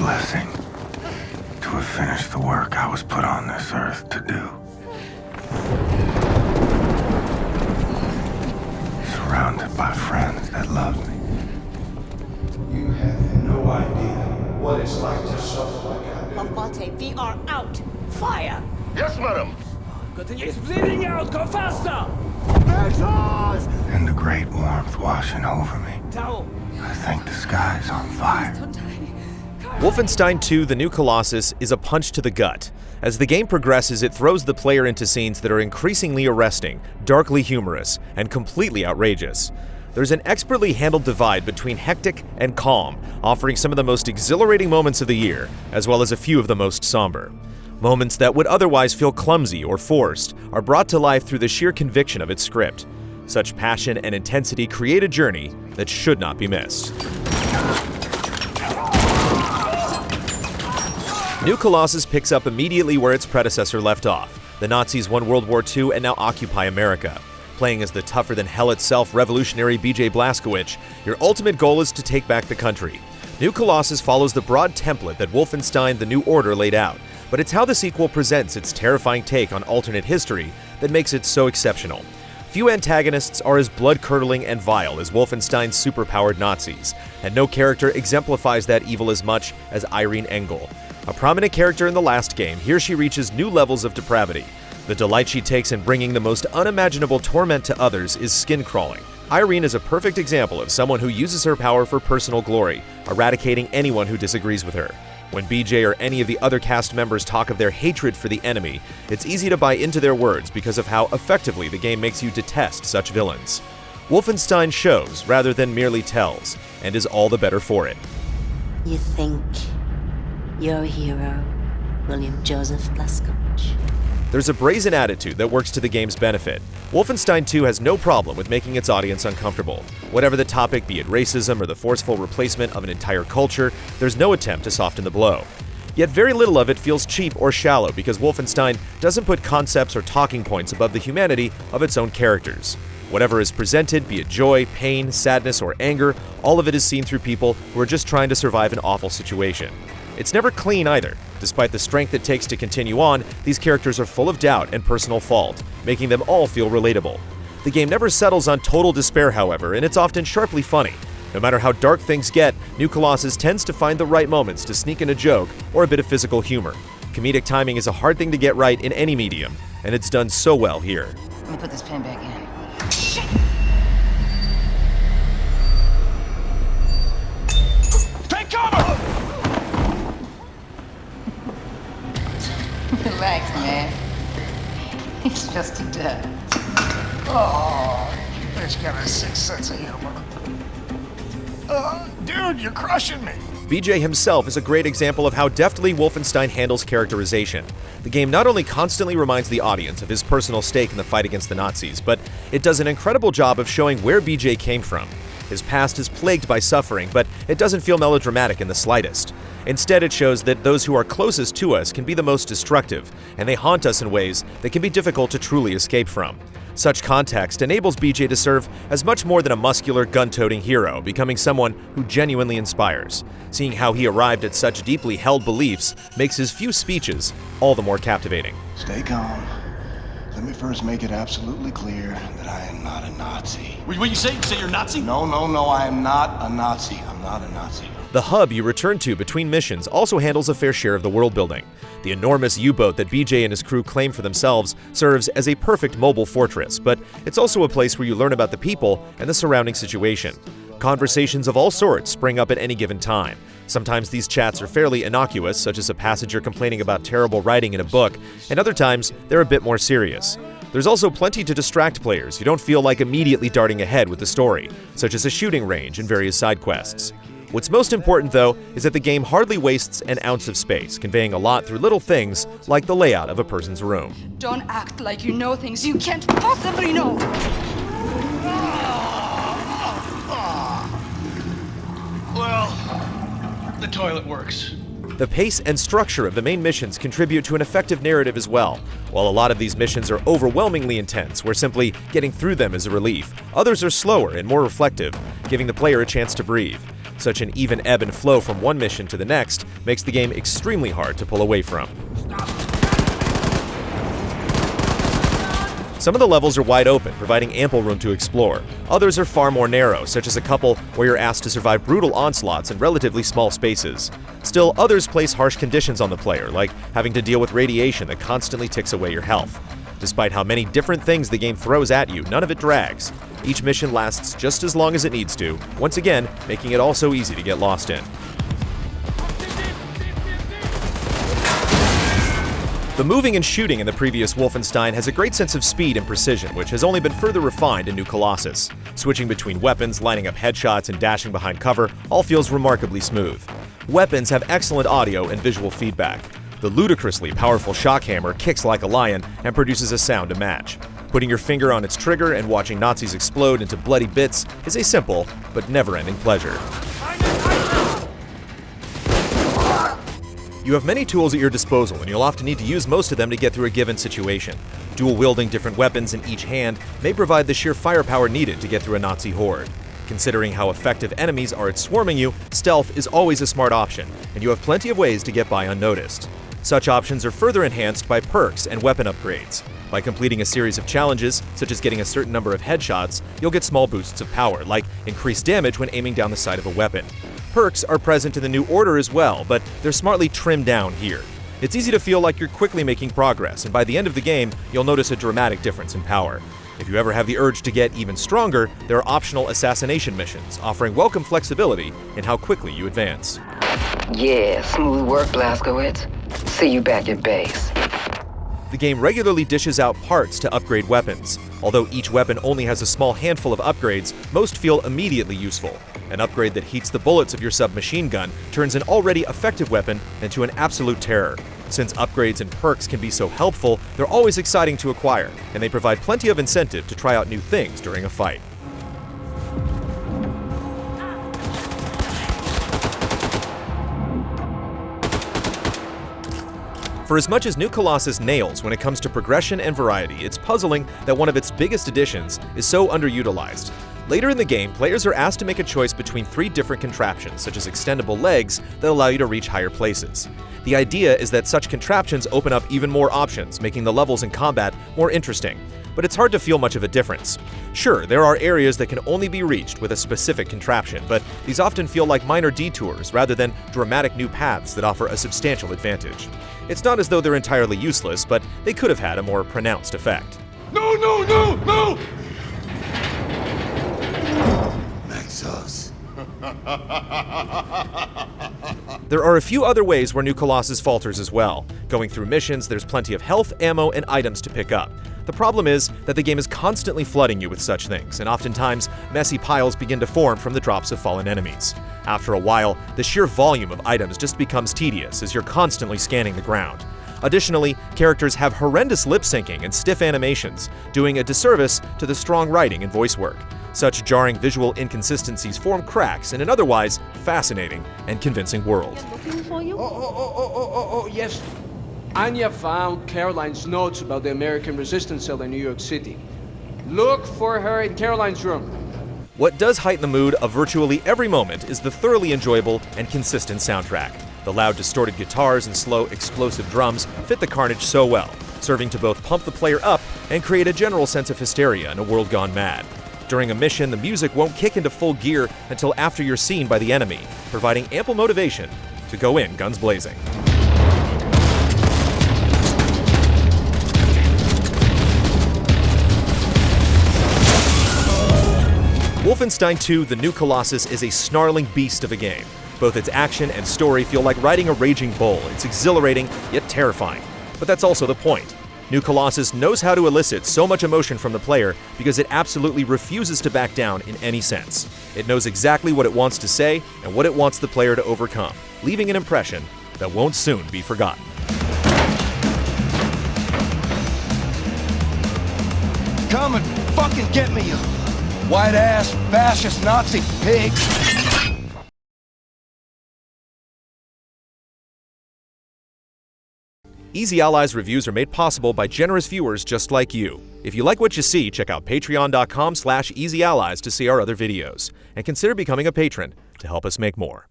blessing to have finished the work I was put on this earth to do. Surrounded by friends that love me. You have no idea what it's like to suffer like I do. Abate, we are out! Fire! Yes, madam! He's bleeding out! Go faster! And the great warmth washing over me. Towel! I think the sky's on fire. Wolfenstein II: The New Colossus is a punch to the gut. As the game progresses, it throws the player into scenes that are increasingly arresting, darkly humorous, and completely outrageous. There's an expertly handled divide between hectic and calm, offering some of the most exhilarating moments of the year, as well as a few of the most somber. Moments that would otherwise feel clumsy or forced are brought to life through the sheer conviction of its script. Such passion and intensity create a journey that should not be missed. New Colossus picks up immediately where its predecessor left off. The Nazis won World War II and now occupy America. Playing as the tougher-than-hell itself revolutionary B.J. Blazkowicz, your ultimate goal is to take back the country. New Colossus follows the broad template that Wolfenstein: The New Order laid out, but it's how the sequel presents its terrifying take on alternate history that makes it so exceptional. Few antagonists are as blood-curdling and vile as Wolfenstein's superpowered Nazis, and no character exemplifies that evil as much as Irene Engel. A prominent character in the last game, here she reaches new levels of depravity. The delight she takes in bringing the most unimaginable torment to others is skin-crawling. Irene is a perfect example of someone who uses her power for personal glory, eradicating anyone who disagrees with her. When BJ or any of the other cast members talk of their hatred for the enemy, it's easy to buy into their words because of how effectively the game makes you detest such villains. Wolfenstein shows rather than merely tells, and is all the better for it. You think your hero, William Joseph Blazkowicz? There's a brazen attitude that works to the game's benefit. Wolfenstein II has no problem with making its audience uncomfortable. Whatever the topic, be it racism or the forceful replacement of an entire culture, there's no attempt to soften the blow. Yet very little of it feels cheap or shallow because Wolfenstein doesn't put concepts or talking points above the humanity of its own characters. Whatever is presented, be it joy, pain, sadness, or anger, all of it is seen through people who are just trying to survive an awful situation. It's never clean either. Despite the strength it takes to continue on, these characters are full of doubt and personal fault, making them all feel relatable. The game never settles on total despair, however, and it's often sharply funny. No matter how dark things get, New Colossus tends to find the right moments to sneak in a joke or a bit of physical humor. Comedic timing is a hard thing to get right in any medium, and it's done so well here. Let me put this pen back in. Take cover! Relax, man. He's just a duck. Oh, bitch got a sixth sense of humor. Dude, you're crushing me. BJ himself is a great example of how deftly Wolfenstein handles characterization. The game not only constantly reminds the audience of his personal stake in the fight against the Nazis, but it does an incredible job of showing where BJ came from. His past is plagued by suffering, but it doesn't feel melodramatic in the slightest. Instead, it shows that those who are closest to us can be the most destructive, and they haunt us in ways that can be difficult to truly escape from. Such context enables BJ to serve as much more than a muscular, gun-toting hero, becoming someone who genuinely inspires. Seeing how he arrived at such deeply held beliefs makes his few speeches all the more captivating. Stay calm. Let me first make it absolutely clear that I am not a Nazi. What you say? You say you're Nazi? No, I am not a Nazi. I'm not a Nazi. The hub you return to between missions also handles a fair share of the world building. The enormous U-boat that BJ and his crew claim for themselves serves as a perfect mobile fortress, but it's also a place where you learn about the people and the surrounding situation. Conversations of all sorts spring up at any given time. Sometimes these chats are fairly innocuous, such as a passenger complaining about terrible writing in a book, and other times they're a bit more serious. There's also plenty to distract players who don't feel like immediately darting ahead with the story, such as a shooting range and various side quests. What's most important, though, is that the game hardly wastes an ounce of space, conveying a lot through little things like the layout of a person's room. Don't act like you know things you can't possibly know! Well, the toilet works. The pace and structure of the main missions contribute to an effective narrative as well. While a lot of these missions are overwhelmingly intense, where simply getting through them is a relief, others are slower and more reflective, giving the player a chance to breathe. Such an even ebb and flow from one mission to the next makes the game extremely hard to pull away from. Some of the levels are wide open, providing ample room to explore. Others are far more narrow, such as a couple where you're asked to survive brutal onslaughts in relatively small spaces. Still, others place harsh conditions on the player, like having to deal with radiation that constantly ticks away your health. Despite how many different things the game throws at you, none of it drags. Each mission lasts just as long as it needs to, once again, making it all so easy to get lost in. The moving and shooting in the previous Wolfenstein has a great sense of speed and precision, which has only been further refined in New Colossus. Switching between weapons, lining up headshots, and dashing behind cover all feels remarkably smooth. Weapons have excellent audio and visual feedback. The ludicrously powerful shock hammer kicks like a lion and produces a sound to match. Putting your finger on its trigger and watching Nazis explode into bloody bits is a simple but never-ending pleasure. You have many tools at your disposal, and you'll often need to use most of them to get through a given situation. Dual-wielding different weapons in each hand may provide the sheer firepower needed to get through a Nazi horde. Considering how effective enemies are at swarming you, stealth is always a smart option, and you have plenty of ways to get by unnoticed. Such options are further enhanced by perks and weapon upgrades. By completing a series of challenges, such as getting a certain number of headshots, you'll get small boosts of power, like increased damage when aiming down the sight of a weapon. Perks are present in the new order as well, but they're smartly trimmed down here. It's easy to feel like you're quickly making progress, and by the end of the game, you'll notice a dramatic difference in power. If you ever have the urge to get even stronger, there are optional assassination missions, offering welcome flexibility in how quickly you advance. Yeah, smooth work, Blazkowicz. See you back at base. The game regularly dishes out parts to upgrade weapons. Although each weapon only has a small handful of upgrades, most feel immediately useful. An upgrade that heats the bullets of your submachine gun turns an already effective weapon into an absolute terror. Since upgrades and perks can be so helpful, they're always exciting to acquire, and they provide plenty of incentive to try out new things during a fight. For as much as New Colossus nails when it comes to progression and variety, it's puzzling that one of its biggest additions is so underutilized. Later in the game, players are asked to make a choice between 3 different contraptions, such as extendable legs, that allow you to reach higher places. The idea is that such contraptions open up even more options, making the levels in combat more interesting. But it's hard to feel much of a difference. Sure, there are areas that can only be reached with a specific contraption, but these often feel like minor detours rather than dramatic new paths that offer a substantial advantage. It's not as though they're entirely useless, but they could have had a more pronounced effect. No, no, no, no! Maxos. There are a few other ways where New Colossus falters as well. Going through missions, there's plenty of health, ammo, and items to pick up. The problem is that the game is constantly flooding you with such things, and oftentimes, messy piles begin to form from the drops of fallen enemies. After a while, the sheer volume of items just becomes tedious as you're constantly scanning the ground. Additionally, characters have horrendous lip syncing and stiff animations, doing a disservice to the strong writing and voice work. Such jarring visual inconsistencies form cracks in an otherwise fascinating and convincing world. Oh, yes. Anya found Caroline's notes about the American resistance cell in New York City. Look for her in Caroline's room. What does heighten the mood of virtually every moment is the thoroughly enjoyable and consistent soundtrack. The loud, distorted guitars and slow, explosive drums fit the carnage so well, serving to both pump the player up and create a general sense of hysteria in a world gone mad. During a mission, the music won't kick into full gear until after you're seen by the enemy, providing ample motivation to go in guns blazing. Wolfenstein II: The New Colossus is a snarling beast of a game. Both its action and story feel like riding a raging bull. It's exhilarating, yet terrifying. But that's also the point. New Colossus knows how to elicit so much emotion from the player because it absolutely refuses to back down in any sense. It knows exactly what it wants to say and what it wants the player to overcome, leaving an impression that won't soon be forgotten. Come and fucking get me, you white-ass, fascist Nazi pig! Easy Allies reviews are made possible by generous viewers just like you. If you like what you see, check out patreon.com/easyallies to see our other videos. And consider becoming a patron. to help us make more.